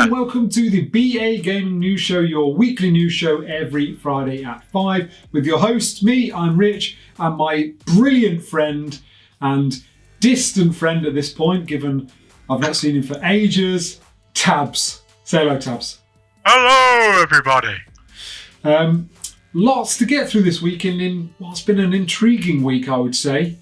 and welcome to the BA Gaming News Show, your weekly news show every Friday at 5 with your host, me, I'm Rich, and my brilliant friend and distant friend at this point, given I've not seen him for ages, Tabs. Say hello, Tabs. Hello, everybody. Lots to get through this week in what's been an intriguing week, I would say.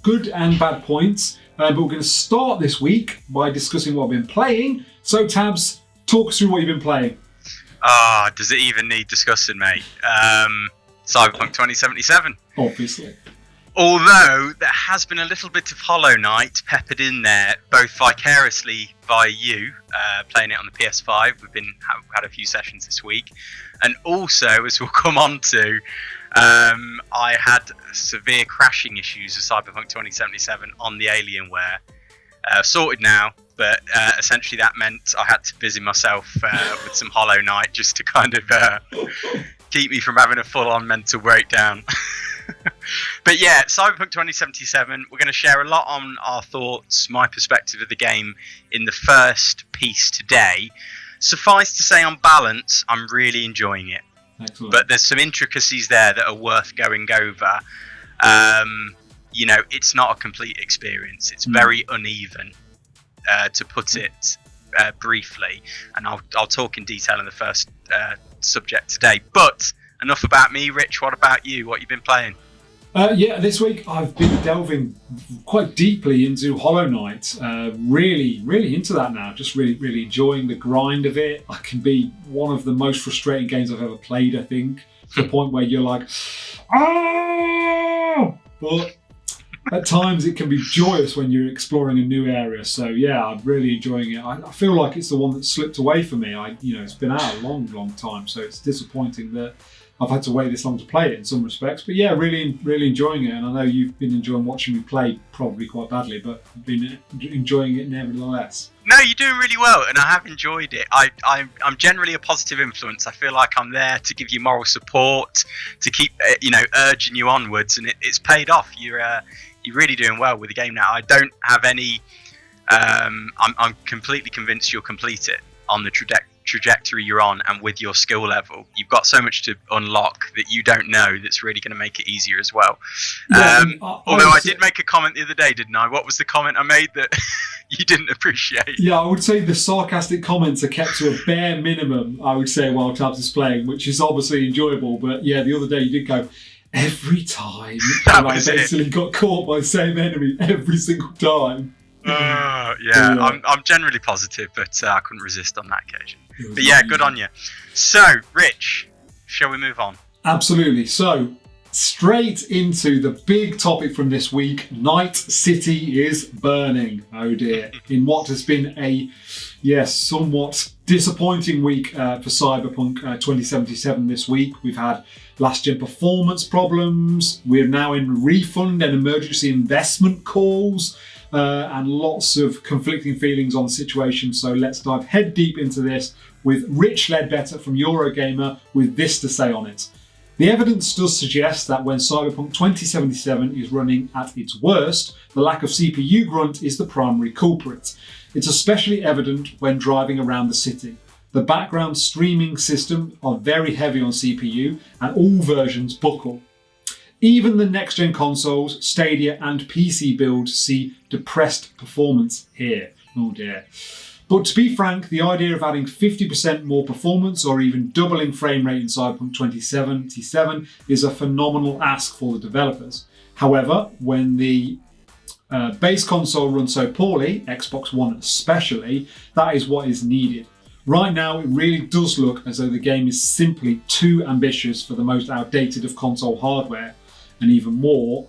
Good and bad points. But we're going to start this week by discussing what I've been playing. So, Tabs, talk us through what you've been playing. Does it even need discussing, mate? Cyberpunk 2077. Obviously. Although there has been a little bit of Hollow Knight peppered in there, both vicariously via you, playing it on the PS5. We've had a few sessions this week. And also, as we'll come on to, I had severe crashing issues with Cyberpunk 2077 on the Alienware. Sorted now, but essentially that meant I had to busy myself with some Hollow Knight just to kind of keep me from having a full-on mental breakdown. But yeah, Cyberpunk 2077, we're going to share a lot on our thoughts, my perspective of the game in the first piece today. Suffice to say, on balance, I'm really enjoying it. Excellent. But there's some intricacies there that are worth going over. It's not a complete experience. It's very uneven, to put it briefly. And I'll talk in detail in the first subject today. But enough about me. Rich, what about you? What you've been playing? This week I've been delving quite deeply into Hollow Knight. Really into that now. Just really enjoying the grind of it. It can be one of the most frustrating games I've ever played, I think. To the point where you're like, ah! But at times it can be joyous when you're exploring a new area. So yeah, I'm really enjoying it. I feel like it's the one that slipped away for me. It's been out a long time, so it's disappointing that I've had to wait this long to play it in some respects. But yeah, really enjoying it. And I know you've been enjoying watching me play probably quite badly, but I've been enjoying it nevertheless. No, you're doing really well, and I have enjoyed it. I'm generally a positive influence. I feel like I'm there to give you moral support, to keep urging you onwards, and it's paid off. You're really doing well with the game now. I don't have any. I'm completely convinced you'll complete it on the trajectory you're on, and with your skill level, you've got so much to unlock that you don't know that's really going to make it easier as well. Yeah, although I did make a comment the other day, didn't I? What was the comment I made that you didn't appreciate? Yeah, I would say the sarcastic comments are kept to a bare minimum, I would say, while Tabs is playing, which is obviously enjoyable. But yeah, the other day you did go, every time, and I basically got caught by the same enemy every single time. I'm generally positive, but I couldn't resist on that occasion. But yeah, good on you. So, Rich, shall we move on? Absolutely. So, straight into the big topic from this week. Night City is burning. Oh dear. In what has been a, somewhat disappointing week for Cyberpunk 2077 this week. We've had last-gen performance problems. We're now in refund and emergency investment calls. And lots of conflicting feelings on the situation. So let's dive head deep into this with Rich Ledbetter from Eurogamer with this to say on it. The evidence does suggest that when Cyberpunk 2077 is running at its worst, the lack of CPU grunt is the primary culprit. It's especially evident when driving around the city. The background streaming system are very heavy on CPU and all versions buckle. Even the next-gen consoles, Stadia and PC builds see depressed performance here. Oh dear. But to be frank, the idea of adding 50% more performance or even doubling frame rate in Cyberpunk 2077 is a phenomenal ask for the developers. However, when the base console runs so poorly, Xbox One especially, that is what is needed. Right now, it really does look as though the game is simply too ambitious for the most outdated of console hardware. And even more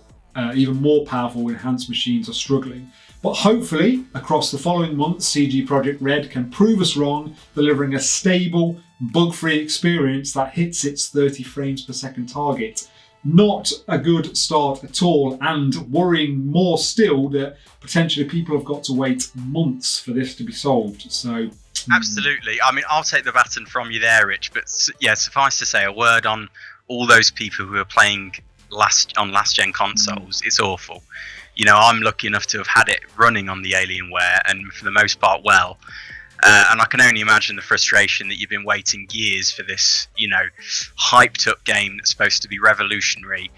powerful enhanced machines are struggling. But hopefully, across the following months, CG Projekt Red can prove us wrong, delivering a stable, bug-free experience that hits its 30 frames per second target. Not a good start at all, and worrying more still that potentially people have got to wait months for this to be solved. So, absolutely. I mean, I'll take the baton from you there, Rich. But yeah, suffice to say, a word on all those people who are playing last gen consoles. It's awful. I'm lucky enough to have had it running on the Alienware, and for the most part well. And I can only imagine the frustration that you've been waiting years for this, hyped up game that's supposed to be revolutionary,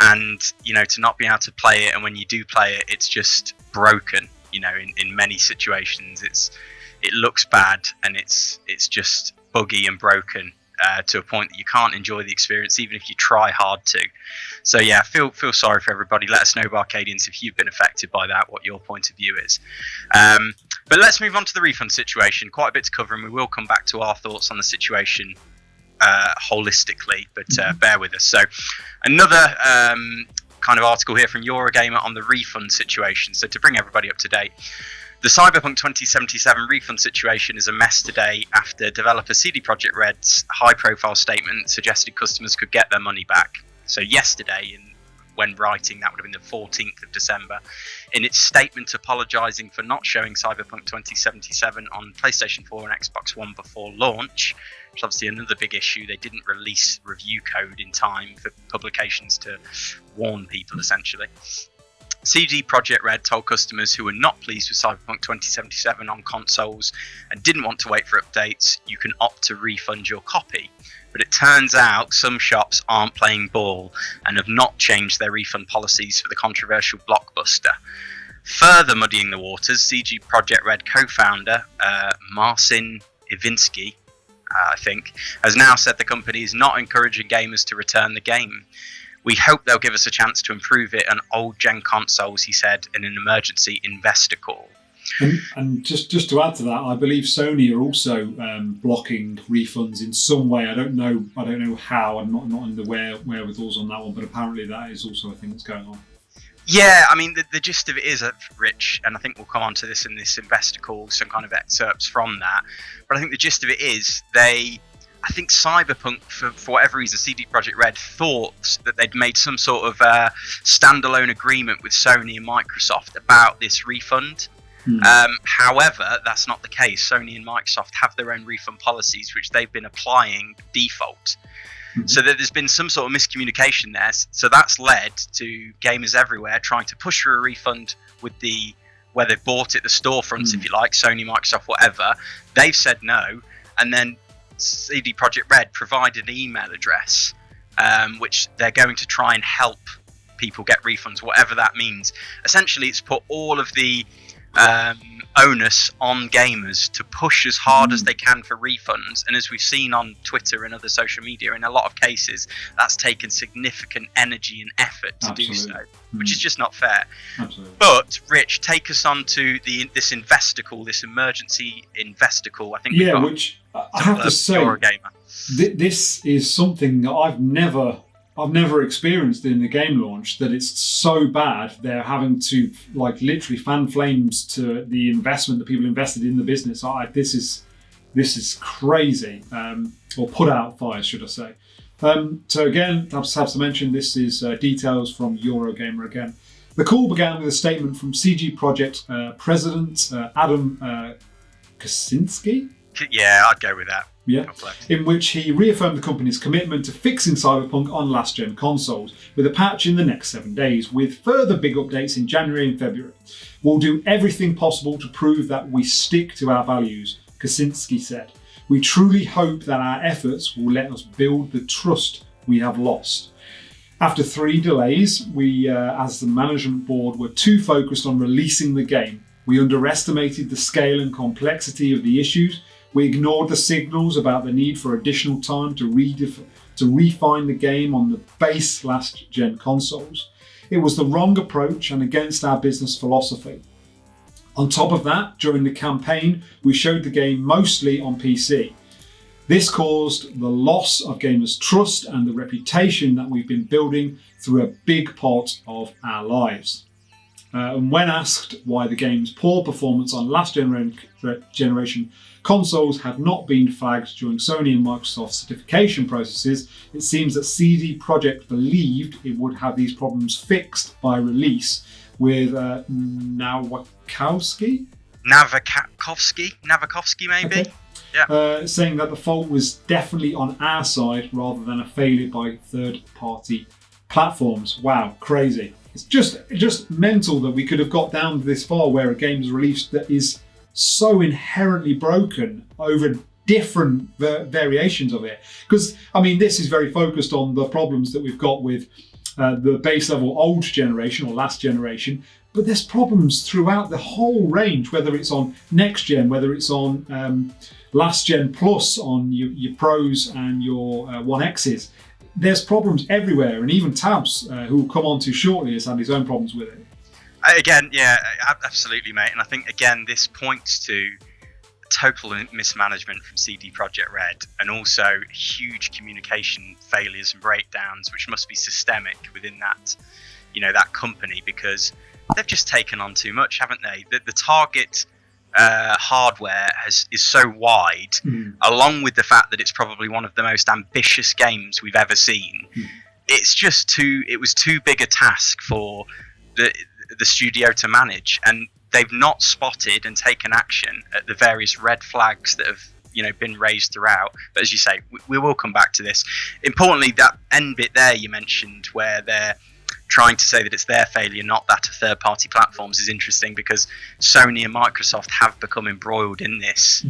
and to not be able to play it, and when you do play it, it's just broken. In many situations, it looks bad, and it's just buggy and broken to a point that you can't enjoy the experience, even if you try hard to. So yeah, feel sorry for everybody. Let us know, BArcadians, if you've been affected by that, what your point of view is. But let's move on to the refund situation. Quite a bit to cover, and we will come back to our thoughts on the situation holistically, but bear with us. So another kind of article here from Eurogamer on the refund situation. So to bring everybody up to date, the Cyberpunk 2077 refund situation is a mess today after developer CD Projekt Red's high-profile statement suggested customers could get their money back. So yesterday, when writing, that would have been the 14th of December, in its statement apologising for not showing Cyberpunk 2077 on PlayStation 4 and Xbox One before launch, which is obviously another big issue. They didn't release review code in time for publications to warn people, essentially. CD Projekt Red told customers who were not pleased with Cyberpunk 2077 on consoles and didn't want to wait for updates, you can opt to refund your copy. But it turns out some shops aren't playing ball and have not changed their refund policies for the controversial blockbuster. Further muddying the waters, CD Projekt Red co-founder Marcin Iwinski, I think, has now said the company is not encouraging gamers to return the game. We hope they'll give us a chance to improve it on old-gen consoles, he said in an emergency investor call. And just to add to that, I believe Sony are also blocking refunds in some way. I don't know how. I'm not in the wherewithals on that one, but apparently that is also a thing that's going on. Yeah, I mean, the gist of it is, Rich, and I think we'll come on to this in this investor call, some kind of excerpts from that, but I think the gist of it is I think Cyberpunk, for whatever reason, CD Projekt Red thought that they'd made some sort of standalone agreement with Sony and Microsoft about this refund. However, that's not the case. Sony and Microsoft have their own refund policies, which they've been applying default. So that there's been some sort of miscommunication there. So that's led to gamers everywhere trying to push for a refund with where they've bought it, the storefronts, if you like, Sony, Microsoft, whatever. They've said no, and then CD Projekt Red provided an email address, which they're going to try and help people get refunds, whatever that means. Essentially, it's put all of the onus on gamers to push as hard as they can for refunds, and as we've seen on Twitter and other social media, in a lot of cases that's taken significant energy and effort to do so, which is just not fair. But Rich, take us on to this investor call, this emergency investor call. I think which I have to say, this is something that I've never experienced in the game launch, that it's so bad they're having to literally fan flames to the investment that people invested in the business. This is crazy, or put out fires, should I say. So again, I have to mention this is details from Eurogamer again. The call began with a statement from CG Projekt President Adam Kaczynski. Yeah, I'd go with that. Yeah, in which he reaffirmed the company's commitment to fixing Cyberpunk on last-gen consoles, with a patch in the next 7 days, with further big updates in January and February. We'll do everything possible to prove that we stick to our values, Kaczynski said. We truly hope that our efforts will let us build the trust we have lost. After 3 delays, we, as the management board, were too focused on releasing the game. We underestimated the scale and complexity of the issues. We ignored the signals about the need for additional time to refine the game on the base last-gen consoles. It was the wrong approach and against our business philosophy. On top of that, during the campaign, we showed the game mostly on PC. This caused the loss of gamers' trust and the reputation that we've been building through a big part of our lives. And when asked why the game's poor performance on last generation consoles had not been flagged during Sony and Microsoft's certification processes, it seems that CD Projekt believed it would have these problems fixed by release, with Nowakowski maybe? Okay. Yeah. Saying that the fault was definitely on our side rather than a failure by third-party platforms. Wow, crazy. It's just mental that we could have got down this far where a game is released that is so inherently broken over different variations of it. Because, I mean, this is very focused on the problems that we've got with the base level old generation or last generation, but there's problems throughout the whole range, whether it's on next gen, whether it's on last gen plus on your Pros and your One X's. There's problems everywhere, and even Tabs, who we'll come on to shortly, has had his own problems with it. Again, yeah, absolutely, mate. And I think, again, this points to total mismanagement from CD Projekt Red, and also huge communication failures and breakdowns, which must be systemic within that, that company, because they've just taken on too much, haven't they? The target hardware is so wide, along with the fact that it's probably one of the most ambitious games we've ever seen. It was too big a task for the studio to manage, and they've not spotted and taken action at the various red flags that have been raised throughout. But as you say, we will come back to this. Importantly, that end bit there you mentioned, where they're trying to say that it's their failure, not that of third-party platforms, is interesting, because Sony and Microsoft have become embroiled in this.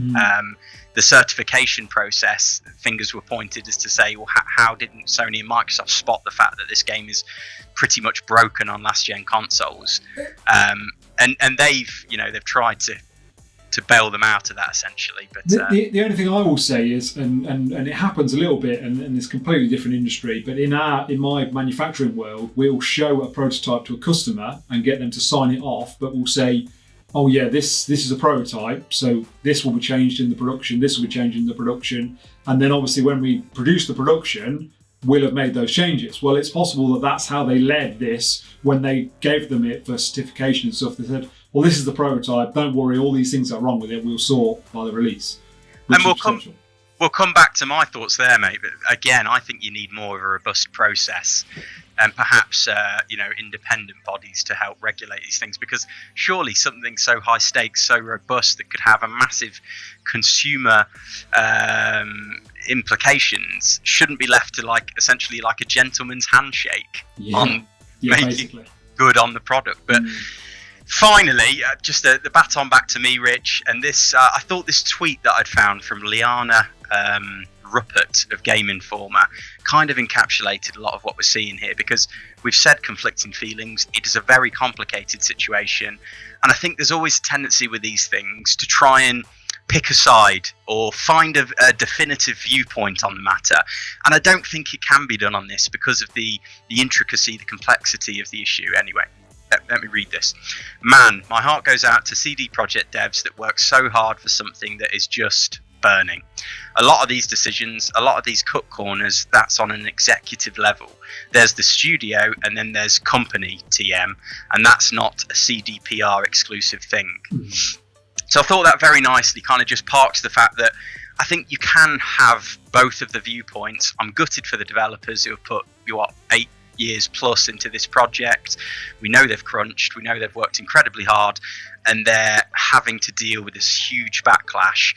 The certification process, fingers were pointed as to say, well, how didn't Sony and Microsoft spot the fact that this game is pretty much broken on last-gen consoles? And they've tried to bail them out of that, essentially. But the only thing I will say is, and it happens a little bit, and it's a completely different industry, but in my manufacturing world, we'll show a prototype to a customer and get them to sign it off, but we'll say, oh yeah, this is a prototype, so this will be changed in the production, this will be changed in the production, and then obviously when we produce the production, we'll have made those changes. Well, it's possible that that's how they led this when they gave them it for certification and stuff. They said, well, this is the prototype, don't worry, all these things that are wrong with it, we'll sort by the release. And we'll come back to my thoughts there, mate. But again, I think you need more of a robust process, and perhaps independent bodies to help regulate these things, because surely something so high stakes, so robust, that could have a massive consumer implications shouldn't be left to essentially like a gentleman's handshake on making basically good on the product. But finally, just the baton back to me, Rich, and this I thought this tweet that I'd found from Liana Ruppert of Game Informer kind of encapsulated a lot of what we're seeing here, because we've said conflicting feelings. It is a very complicated situation, and I think there's always a tendency with these things to try and pick a side or find a definitive viewpoint on the matter, and I don't think it can be done on this because of the intricacy, the complexity of the issue. Anyway, let me read this. Man, my heart goes out to CD Projekt devs that work so hard for something that is just burning. A lot of these decisions, a lot of these cut corners, that's on an executive level. There's the studio, and then there's company TM, and that's not a CDPR exclusive thing. So I thought that very nicely kind of just parks the fact that I think you can have both of the viewpoints. I'm gutted for the developers who have put 8 years plus into this project. We know they've crunched, we know they've worked incredibly hard, and they're having to deal with this huge backlash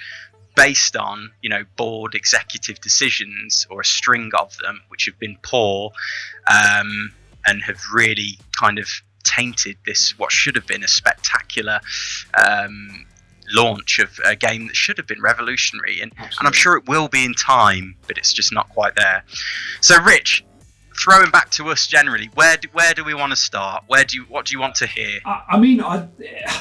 based on board executive decisions, or a string of them, which have been poor, and have really kind of tainted this, what should have been a spectacular launch of a game that should have been revolutionary, and I'm sure it will be in time, but it's just not quite there. So Rich, throwing back to us generally, where do we want to start? What do you want to hear? I mean,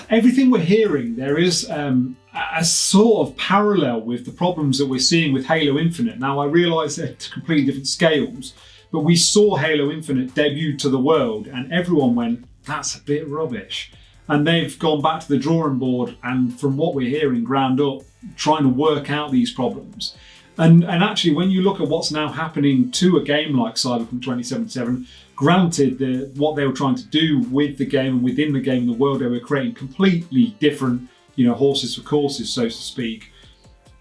everything we're hearing, there is a sort of parallel with the problems that we're seeing with Halo Infinite. Now, I realise they're to completely different scales, but we saw Halo Infinite debut to the world, and everyone went, that's a bit rubbish. And they've gone back to the drawing board, and from what we're hearing, ground up, trying to work out these problems. And actually, when you look at what's now happening to a game like Cyberpunk 2077, granted, what they were trying to do with the game and within the game, the world they were creating, completely different, horses for courses, so to speak.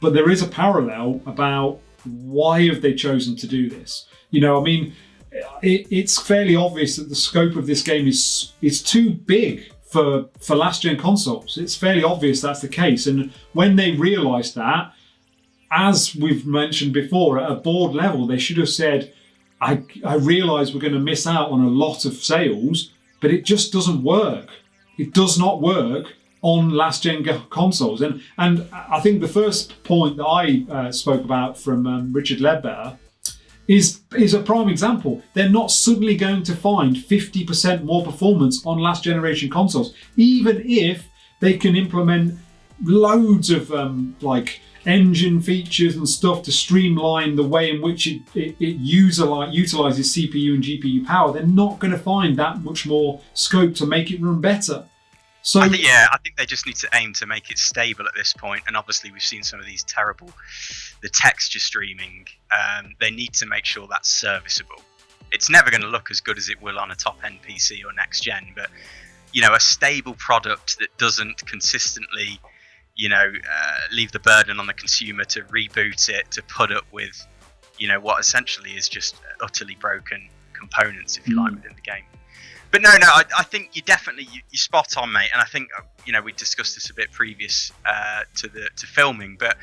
But there is a parallel about why have they chosen to do this? It's fairly obvious that the scope of this game is too big for last-gen consoles. It's fairly obvious that's the case. And when they realised that, as we've mentioned before, at a board level, they should have said, I realise we're going to miss out on a lot of sales, but it just doesn't work. It does not work on last-gen consoles. And I think the first point that I spoke about from Richard Ledbetter is a prime example. They're not suddenly going to find 50% more performance on last-generation consoles, even if they can implement loads of engine features and stuff to streamline the way in which it utilizes CPU and GPU power. They're not going to find that much more scope to make it run better. So I think they just need to aim to make it stable at this point. And obviously we've seen some of these the texture streaming. They need to make sure that's serviceable. It's never going to look as good as it will on a top-end PC or next gen, but a stable product that doesn't consistently leave the burden on the consumer to reboot it, to put up with what essentially is just utterly broken components, if you like, within the game. But no, I think you're spot on, mate. And I think we discussed this a bit previous to filming, but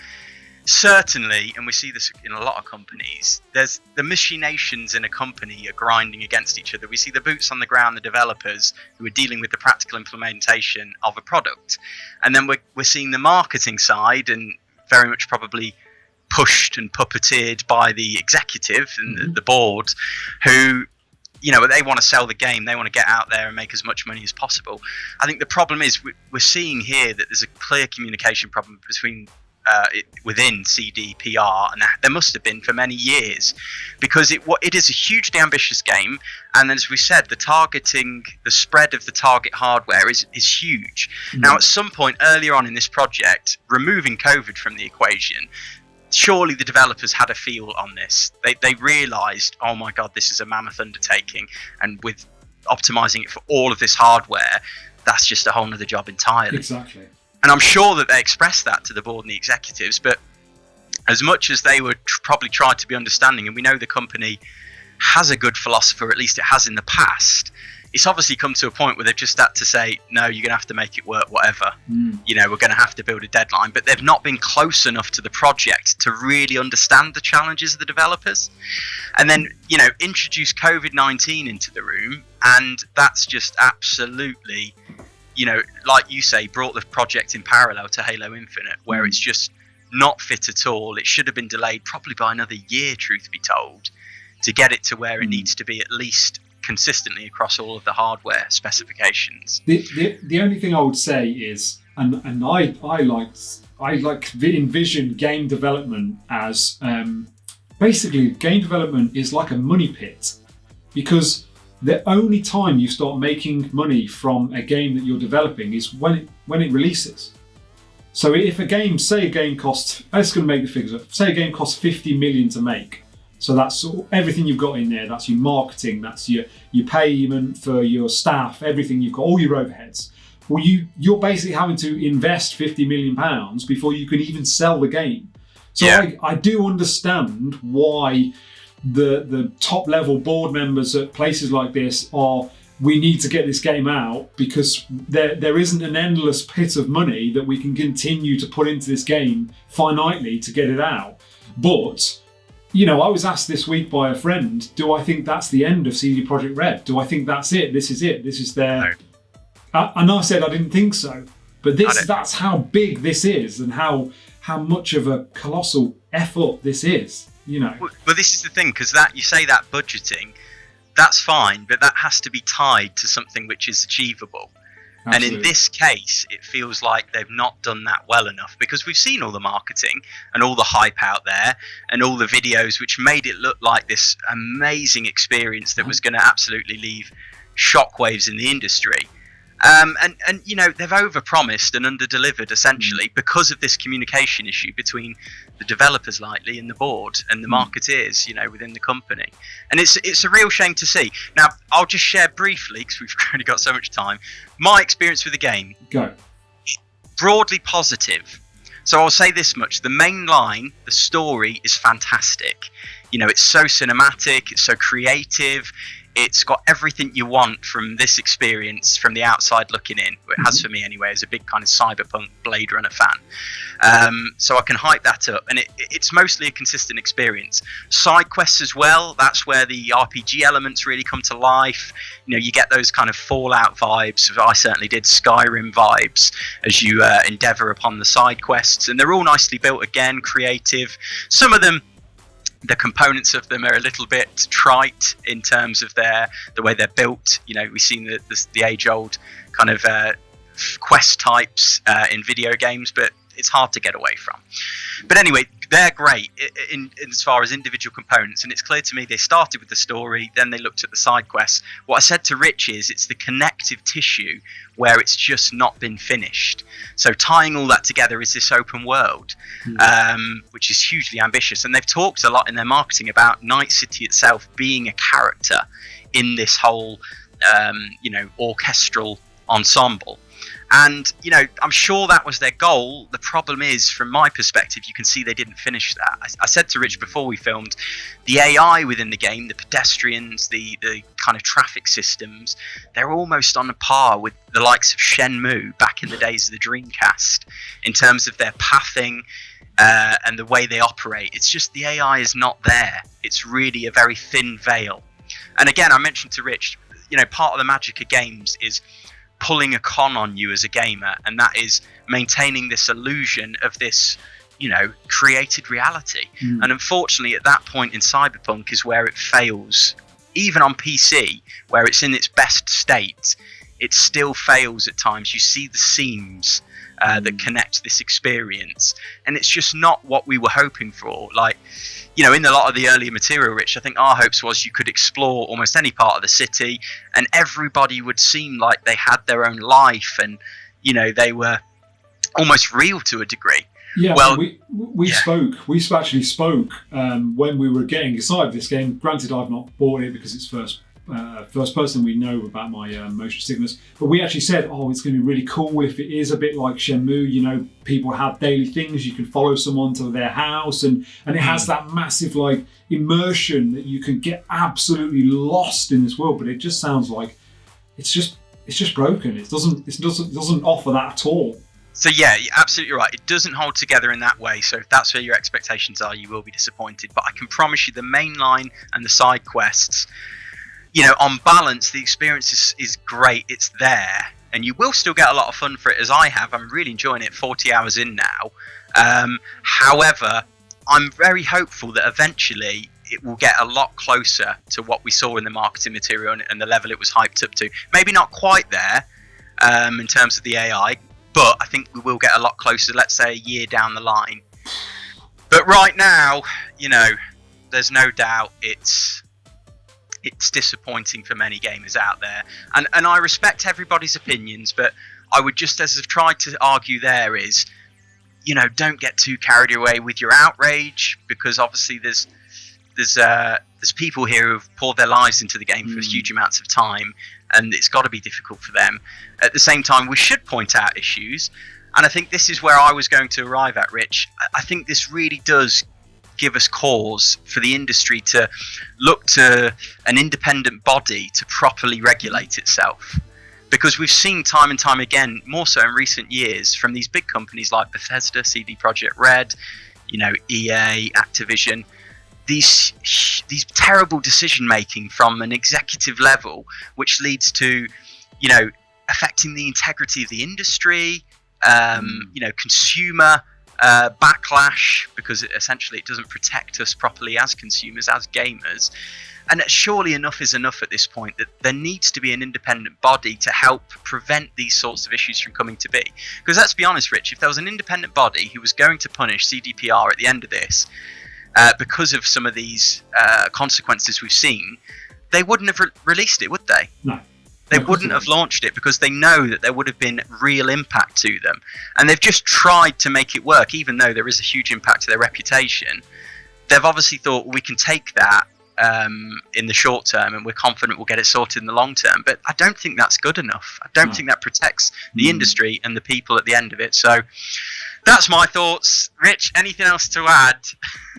certainly, and we see this in a lot of companies, there's the machinations in a company are grinding against each other. We see the boots on the ground, the developers who are dealing with the practical implementation of a product, and then we're seeing the marketing side, and very much probably pushed and puppeteered by the executive and the board, who they want to sell the game. They want to get out there and make as much money as possible. I think the problem is we're seeing here that there's a clear communication problem within CD PR, and there must have been for many years, because it is a hugely ambitious game, and as we said, the spread of the target hardware is huge. Now, at some point earlier on in this project, removing COVID from the equation, surely the developers had a feel on this. They realized, oh my god, this is a mammoth undertaking, and with optimizing it for all of this hardware, that's just a whole nother job entirely. Exactly. And I'm sure that they expressed that to the board and the executives, but as much as they would probably try to be understanding, and we know the company has a good philosopher, at least it has in the past, it's obviously come to a point where they've just had to say, no, you're going to have to make it work, whatever. We're going to have to build a deadline. But they've not been close enough to the project to really understand the challenges of the developers. And then, introduce COVID-19 into the room, and that's just absolutely, like you say, brought the project in parallel to Halo Infinite, where it's just not fit at all. It should have been delayed probably by another year, truth be told, to get it to where it needs to be, at least consistently across all of the hardware specifications. The only thing I would say is, and I envision game development as basically, game development is like a money pit, because the only time you start making money from a game that you're developing is when it releases. So if say a game costs, I'm just going to make the figures up, say a game costs 50 million to make. So that's everything you've got in there. That's your marketing, that's your payment for your staff, everything you've got, all your overheads. Well, you're basically having to invest £50 million before you can even sell the game. So yeah. I do understand why the top level board members at places like this we need to get this game out, because there isn't an endless pit of money that we can continue to put into this game finitely to get it out. But I was asked this week by a friend, do I think that's the end of CD Projekt Red? Do I think that's it? This is it. This is their... No. And I said I didn't think so. But that's how big this is, and how much of a colossal F-up this is, Well, this is the thing, because you say that budgeting, that's fine, but that has to be tied to something which is achievable. Absolutely. And in this case, it feels like they've not done that well enough, because we've seen all the marketing and all the hype out there and all the videos which made it look like this amazing experience that was going to absolutely leave shockwaves in the industry. And they've overpromised and underdelivered essentially because of this communication issue between the developers likely and the board and the marketeers, within the company. And it's a real shame to see. Now, I'll just share briefly, because we've only got so much time, my experience with the game. Go. Broadly positive. So I'll say this much. The main line, the story, is fantastic. It's so cinematic, it's so creative. It's got everything you want from this experience from the outside looking in. It has for me anyway, as a big kind of Cyberpunk Blade Runner fan. So I can hype that up, and it's mostly a consistent experience. Side quests as well, that's where the RPG elements really come to life. You know, you get those kind of Fallout vibes, I certainly did, Skyrim vibes, as you endeavour upon the side quests, and they're all nicely built again, creative. Some of them, the components of them are a little bit trite in terms of the way they're built. You know, we've seen the age-old kind of quest types in video games, but it's hard to get away from. But anyway, they're great in as far as individual components, and it's clear to me they started with the story, then they looked at the side quests. What I said to Rich is it's the connective tissue where it's just not been finished. So tying all that together is this open world, which is hugely ambitious. And they've talked a lot in their marketing about Night City itself being a character in this whole, orchestral ensemble. And, you know, I'm sure that was their goal. The problem is, from my perspective, you can see they didn't finish that. I said to Rich before we filmed, the AI within the game, the pedestrians, the kind of traffic systems, they're almost on a par with the likes of Shenmue back in the days of the Dreamcast in terms of their pathing and the way they operate. It's just the AI is not there. It's really a very thin veil. And again, I mentioned to Rich, you know, part of the magic of games is pulling a con on you as a gamer, and that is maintaining this illusion of this, you know, created reality. And unfortunately, at that point in Cyberpunk is where it fails. Even on PC, where it's in its best state, it still fails at times. You see the seams that connect this experience, and it's just not what we were hoping for. Like, you know, in a lot of the earlier material, Rich, I think our hopes was you could explore almost any part of the city, and everybody would seem like they had their own life, and, you know, they were almost real to a degree. Yeah, well, we actually spoke when we were getting excited this game. Granted, I've not bought it because it's first person. We know about my motion sickness, but we actually said, it's going to be really cool if it is a bit like Shenmue. You know, people have daily things. You can follow someone to their house, and it has that massive like immersion that you can get absolutely lost in this world. But it just sounds like it's just broken. It doesn't offer that at all. So yeah, you're absolutely right. It doesn't hold together in that way. So if that's where your expectations are, you will be disappointed. But I can promise you the main line and the side quests, you know, on balance, the experience is great. It's there, and you will still get a lot of fun for it, as I have. I'm really enjoying it 40 hours in now. However, I'm very hopeful that eventually it will get a lot closer to what we saw in the marketing material and the level it was hyped up to. Maybe not quite there in terms of the AI, but I think we will get a lot closer, let's say a year down the line. But right now, you know, there's no doubt it's disappointing for many gamers out there. And I respect everybody's opinions, but I would just, as I've tried to argue there, is, you know, don't get too carried away with your outrage, because obviously there's people here who've poured their lives into the game for huge amounts of time, and it's got to be difficult for them. At the same time, we should point out issues, and I think this is where I was going to arrive at, Rich. I think this really does give us cause for the industry to look to an independent body to properly regulate itself. Because we've seen time and time again, more so in recent years, from these big companies like Bethesda, CD Projekt Red, you know, EA, Activision, these terrible decision making from an executive level, which leads to, you know, affecting the integrity of the industry, you know, consumer backlash, because essentially it doesn't protect us properly as consumers, as gamers. And surely enough is enough at this point, that there needs to be an independent body to help prevent these sorts of issues from coming to be. Because let's be honest, Rich, if there was an independent body who was going to punish CDPR at the end of this, because of some of these consequences we've seen, they wouldn't have released it, would they? No. They wouldn't have launched it, because they know that there would have been real impact to them. And they've just tried to make it work, even though there is a huge impact to their reputation. They've obviously thought, we can take that in the short term, and we're confident we'll get it sorted in the long term. But I don't think that's good enough. I don't think that protects the industry and the people at the end of it. So That's my thoughts. Rich, anything else to add?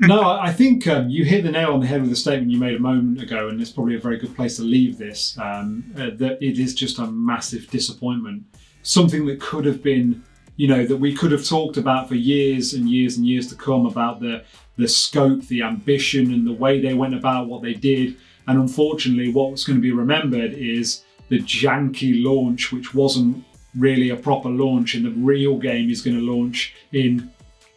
No, I think you hit the nail on the head with the statement you made a moment ago, and it's probably a very good place to leave this. That it is just a massive disappointment. Something that could have been, that we could have talked about for years and years and years to come, about the scope, the ambition, and the way they went about what they did. And unfortunately, what's going to be remembered is the janky launch, which wasn't really a proper launch, and the real game is going to launch in,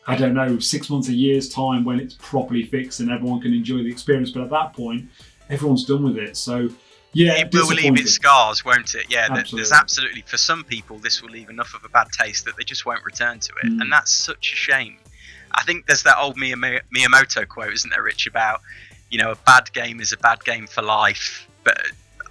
6 months, a year's time, when it's properly fixed and everyone can enjoy the experience. But at that point, everyone's done with it. So, yeah, it will leave its scars, won't it? Yeah, Absolutely. There's absolutely, for some people, this will leave enough of a bad taste that they just won't return to it. And that's such a shame. I think there's that old Miyamoto quote, isn't there, Rich, about, a bad game is a bad game for life. But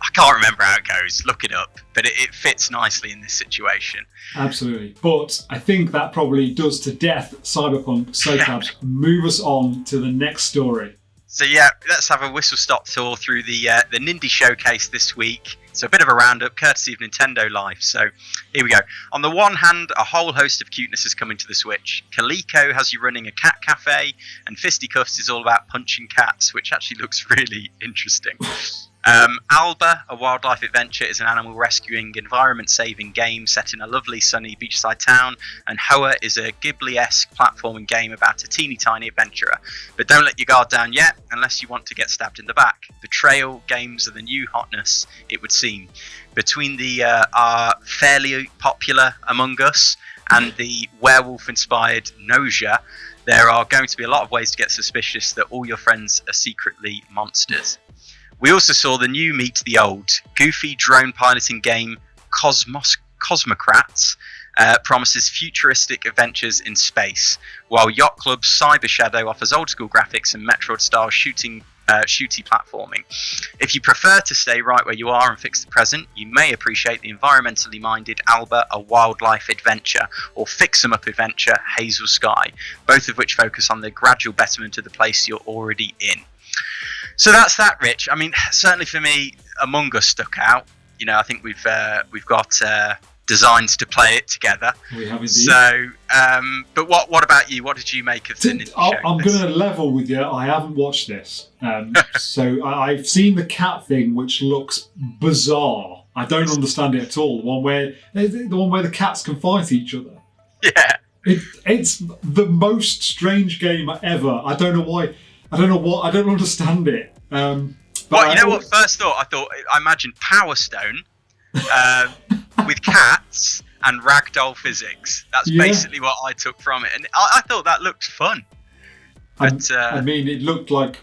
I can't remember how it goes. Look it up. But it fits nicely in this situation. Absolutely. But I think that probably does to death Cyberpunk. So, Tabs, move us on to the next story. So yeah, let's have a whistle-stop tour through the Nindy Showcase this week. So a bit of a roundup, courtesy of Nintendo Life. So here we go. On the one hand, a whole host of cuteness is coming to the Switch. Kaliko has you running a cat cafe, and Fisticuffs is all about punching cats, which actually looks really interesting. Alba, a wildlife adventure, is an animal rescuing, environment-saving game set in a lovely sunny beachside town, and Hoa is a Ghibli-esque platforming game about a teeny tiny adventurer. But don't let your guard down yet, unless you want to get stabbed in the back. Betrayal games are the new hotness, it would seem. Between the are fairly popular Among Us and the werewolf-inspired Nausea, there are going to be a lot of ways to get suspicious that all your friends are secretly monsters. We also saw the new meet the old. Goofy drone piloting game Cosmocrats promises futuristic adventures in space, while Yacht Club's Cyber Shadow offers old school graphics and Metroid-style shooty platforming. If you prefer to stay right where you are and fix the present, you may appreciate the environmentally minded Alba, a wildlife adventure, or Fix 'em Up adventure, Hazel Sky, both of which focus on the gradual betterment of the place you're already in. So that's that, Rich. I mean, certainly for me, Among Us stuck out. I think we've got designs to play it together. We have indeed. So, but what about you? What did you make of the Ninja Showcase? I'm going to level with you. I haven't watched this, so I've seen the cat thing, which looks bizarre. I don't understand it at all. The one where the cats can fight each other. Yeah, it's the most strange game ever. I don't know why. I don't understand it. What? First thought, I imagined Power Stone with cats and ragdoll physics. That's basically what I took from it, and I thought that looked fun. But it looked like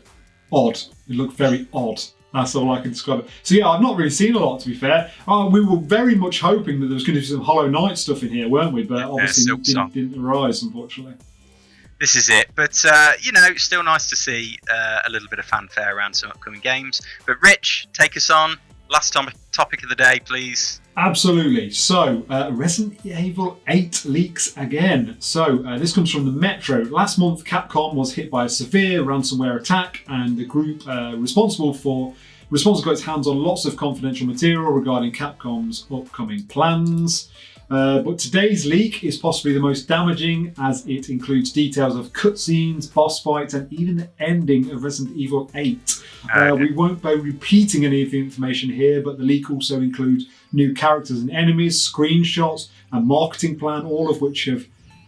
odd. It looked very odd. That's all I can describe it. So yeah, I've not really seen a lot, to be fair. We were very much hoping that there was going to be some Hollow Knight stuff in here, weren't we? But obviously didn't arise, unfortunately. This is it. But, still nice to see a little bit of fanfare around some upcoming games. But Rich, take us on. Last topic of the day, please. Absolutely. So, Resident Evil 8 leaks again. So, this comes from the Metro. Last month, Capcom was hit by a severe ransomware attack, and the group responsible got its hands on lots of confidential material regarding Capcom's upcoming plans. But today's leak is possibly the most damaging, as it includes details of cutscenes, boss fights, and even the ending of Resident Evil 8. We won't be repeating any of the information here, but the leak also includes new characters and enemies, screenshots, a marketing plan, all of which have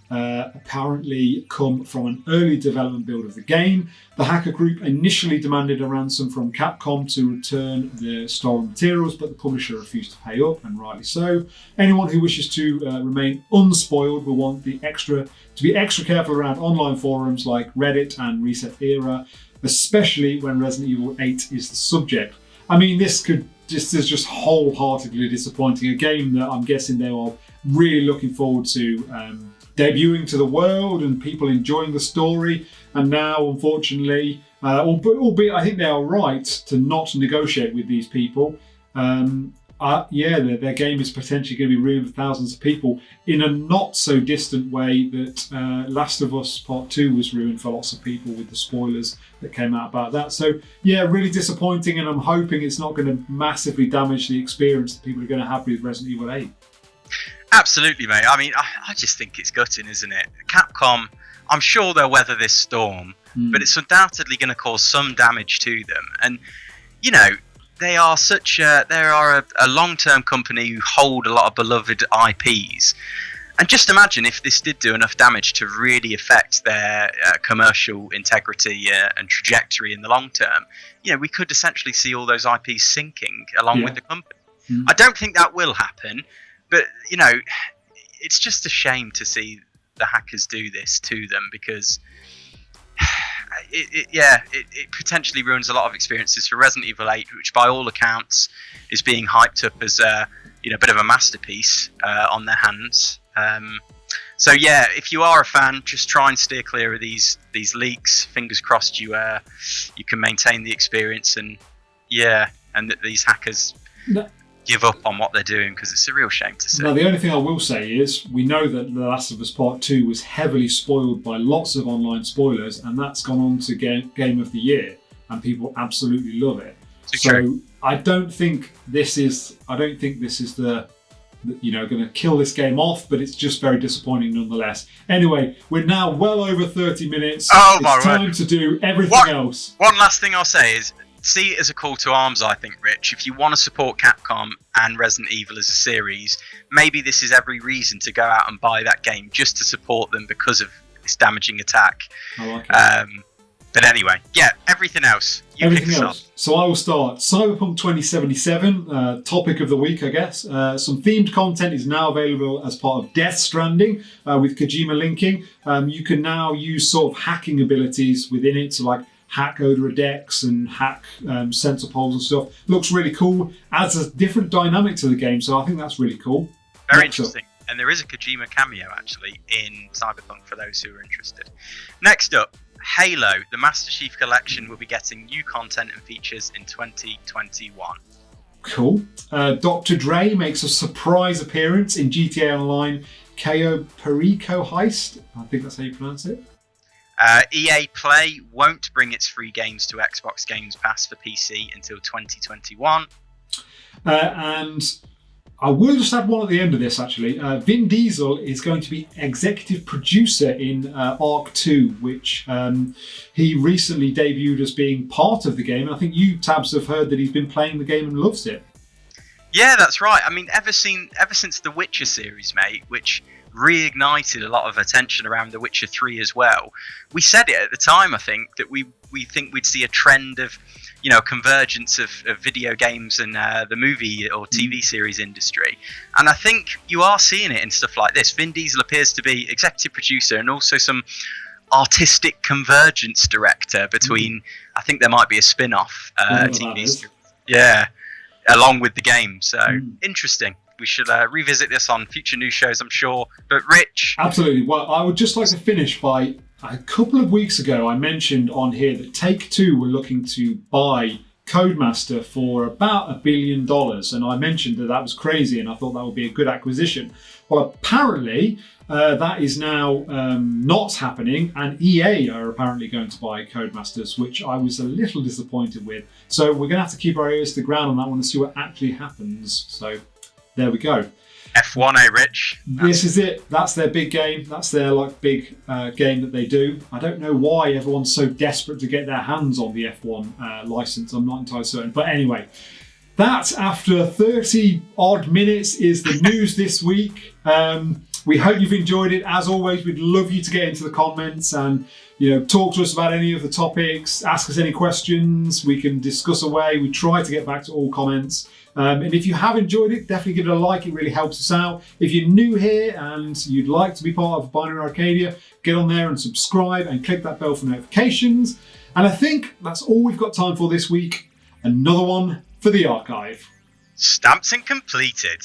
apparently come from an early development build of the game. The hacker group initially demanded a ransom from Capcom to return the stolen materials, but the publisher refused to pay up, and rightly so. Anyone who wishes to remain unspoiled will want to be extra careful around online forums like Reddit and Reset Era, especially when Resident Evil 8 is the subject. I mean, this is just wholeheartedly disappointing. A game that I'm guessing they are really looking forward to debuting to the world and people enjoying the story, and now unfortunately, albeit I think they are right to not negotiate with these people, their game is potentially going to be ruined for thousands of people in a not so distant way that Last of Us Part 2 was ruined for lots of people with the spoilers that came out about that. So yeah, really disappointing, and I'm hoping it's not going to massively damage the experience that people are going to have with Resident Evil 8. Absolutely, mate. I mean, I just think it's gutting, isn't it? Capcom, I'm sure they'll weather this storm, but it's undoubtedly going to cause some damage to them. And, you know, they are a long-term company who hold a lot of beloved IPs. And just imagine if this did do enough damage to really affect their commercial integrity and trajectory in the long term. You know, we could essentially see all those IPs sinking along with the company. I don't think that will happen, but, you know, it's just a shame to see the hackers do this to them, because it potentially ruins a lot of experiences for Resident Evil 8, which by all accounts is being hyped up as a bit of a masterpiece on their hands. So yeah, if you are a fan, just try and steer clear of these leaks. Fingers crossed you can maintain the experience, and that these hackers give up on what they're doing, because it's a real shame to see. Now, the only thing I will say is we know that The Last of Us Part 2 was heavily spoiled by lots of online spoilers, and that's gone on to Game of the Year, and people absolutely love it. So I don't think this is the going to kill this game off, but it's just very disappointing nonetheless. Anyway, we're now well over 30 minutes. Oh, it's time to do everything else. One last thing I'll say is, see it as a call to arms, I think, Rich. If you want to support Capcom and Resident Evil as a series, maybe this is every reason to go out and buy that game just to support them because of this damaging attack. I like it. But anyway, everything else. Everything else. So I will start. Cyberpunk 2077, topic of the week, I guess. Some themed content is now available as part of Death Stranding with Kojima linking. You can now use sort of hacking abilities within it to like hack Odor decks and hack sensor poles and stuff. Looks really cool. Adds a different dynamic to the game, so I think that's really cool. Very interesting. And there is a Kojima cameo actually in Cyberpunk for those who are interested. Next up, Halo, the Master Chief Collection will be getting new content and features in 2021. Cool. Dr. Dre makes a surprise appearance in GTA Online Cayo Perico Heist. I think that's how you pronounce it. EA Play won't bring its free games to Xbox Games Pass for PC until 2021. And I will just add one at the end of this, actually. Vin Diesel is going to be executive producer in Arc 2, which he recently debuted as being part of the game. And I think you, Tabs, have heard that he's been playing the game and loves it. Yeah, that's right. I mean, ever since the Witcher series, mate, which reignited a lot of attention around The Witcher 3 as well. We said it at the time, I think, that we think we'd see a trend of, convergence of video games and the movie or TV series industry. And I think you are seeing it in stuff like this. Vin Diesel appears to be executive producer and also some artistic convergence director between, I think there might be a spin-off TV series. Yeah, along with the game. So interesting. We should revisit this on future news shows, I'm sure. But Rich? Absolutely. Well, I would just like to finish by, a couple of weeks ago, I mentioned on here that Take-Two were looking to buy Codemaster for about $1 billion. And I mentioned that was crazy and I thought that would be a good acquisition. Well, apparently that is now not happening, and EA are apparently going to buy Codemasters, which I was a little disappointed with. So we're going to have to keep our ears to the ground on that one and see what actually happens. So there we go. F1, Rich? This is it. That's their big game. That's their big game that they do. I don't know why everyone's so desperate to get their hands on the F1 license. I'm not entirely certain. But anyway, that, after 30 odd minutes, is the news this week. We hope you've enjoyed it. As always, we'd love you to get into the comments and talk to us about any of the topics. Ask us any questions. We can discuss away. We try to get back to all comments. And if you have enjoyed it, definitely give it a like. It really helps us out. If you're new here and you'd like to be part of Binary Arcadia, get on there and subscribe and click that bell for notifications. And I think that's all we've got time for this week. Another one for the archive. Stamped and completed.